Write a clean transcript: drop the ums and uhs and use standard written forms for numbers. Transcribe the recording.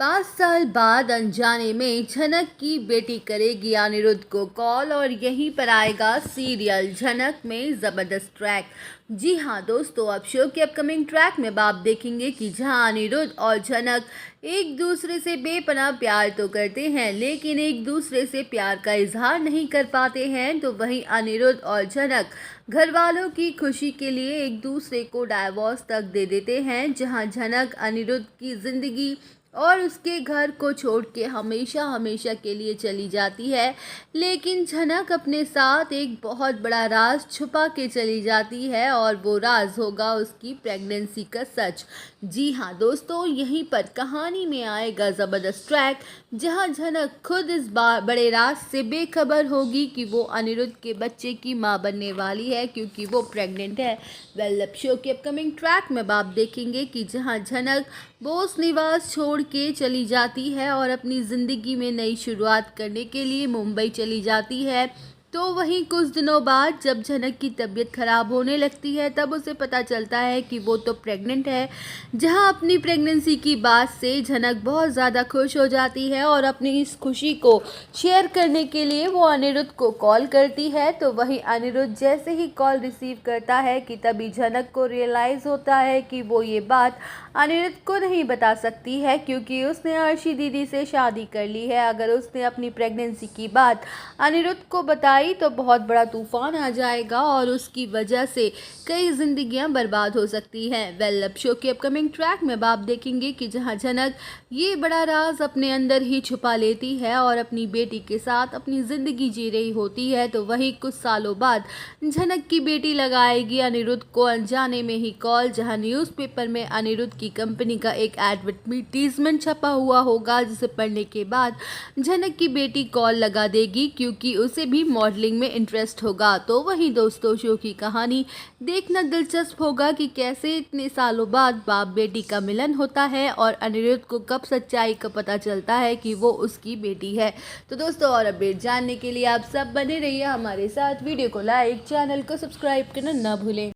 5 साल बाद अनजाने में झनक की बेटी करेगी अनिरुद्ध को कॉल और यहीं पर आएगा सीरियल झनक में ज़बरदस्त ट्रैक। जी हाँ दोस्तों, अब शो के अपकमिंग ट्रैक में आप देखेंगे कि जहां अनिरुद्ध और झनक एक दूसरे से बेपनाह प्यार तो करते हैं, लेकिन एक दूसरे से प्यार का इजहार नहीं कर पाते हैं, तो वहीं अनिरुद्ध और झनक घर वालों की खुशी के लिए एक दूसरे को डाइवोर्स तक दे देते हैं। जहां झनक अनिरुद्ध की ज़िंदगी और उसके घर को छोड़ के हमेशा हमेशा के लिए चली जाती है, लेकिन झनक अपने साथ एक बहुत बड़ा राज छुपा के चली जाती है और वो राज होगा उसकी प्रेगनेंसी का सच। जी हाँ दोस्तों, यहीं पर कहानी में आएगा ज़बरदस्त ट्रैक, जहां झनक खुद इस बड़े राज से बेखबर होगी कि वो अनिरुद्ध के बच्चे की मां बनने वाली है, क्योंकि वो प्रेग्नेंट है। अब शो के अपकमिंग ट्रैक में आप देखेंगे कि जहां झनक बोस निवास छोड़ के चली जाती है और अपनी ज़िंदगी में नई शुरुआत करने के लिए मुंबई चली जाती है, तो वहीं कुछ दिनों बाद जब झनक की तबीयत ख़राब होने लगती है, तब उसे पता चलता है कि वो तो प्रेग्नेंट है। जहां अपनी प्रेगनेंसी की बात से झनक बहुत ज़्यादा खुश हो जाती है और अपनी इस खुशी को शेयर करने के लिए वो अनिरुद्ध को कॉल करती है। तो वहीं अनिरुद्ध जैसे ही कॉल रिसीव करता है कि तभी झनक को रियलाइज़ होता है कि वो ये बात अनिरुद्ध को नहीं बता सकती है, क्योंकि उसने अर्शी दीदी से शादी कर ली है। अगर उसने अपनी प्रेगनेंसी की बात अनिरुद्ध को बताई तो बहुत बड़ा तूफान आ जाएगा और उसकी वजह से कई जिंदगियां बर्बाद हो सकती हैं। अब शो के अपकमिंग ट्रैक में आप देखेंगे कि जहां झनक ये बड़ा राज अपने अंदर ही छुपा लेती है और अपनी बेटी के साथ अपनी ज़िंदगी जी रही होती है, तो वहीं कुछ सालों बाद झनक की बेटी लगाएगी अनिरुद्ध को अनजाने में ही कॉल, जहां न्यूज़पेपर में अनिरुद्ध की कंपनी का एक एडवर्टीजमेंट छपा हुआ होगा, जिसे पढ़ने के बाद झनक की बेटी कॉल लगा देगी, क्योंकि उसे भी मॉडलिंग में इंटरेस्ट होगा। तो वहीं दोस्तों, शो की कहानी देखना दिलचस्प होगा कि कैसे इतने सालों बाद बाप बेटी का मिलन होता है और अनिरुद्ध को कब सच्चाई का पता चलता है कि वो उसकी बेटी है। तो दोस्तों, और अपडेट जानने के लिए आप सब बने रहिए हमारे साथ। वीडियो को लाइक, चैनल को सब्सक्राइब करना ना भूलें।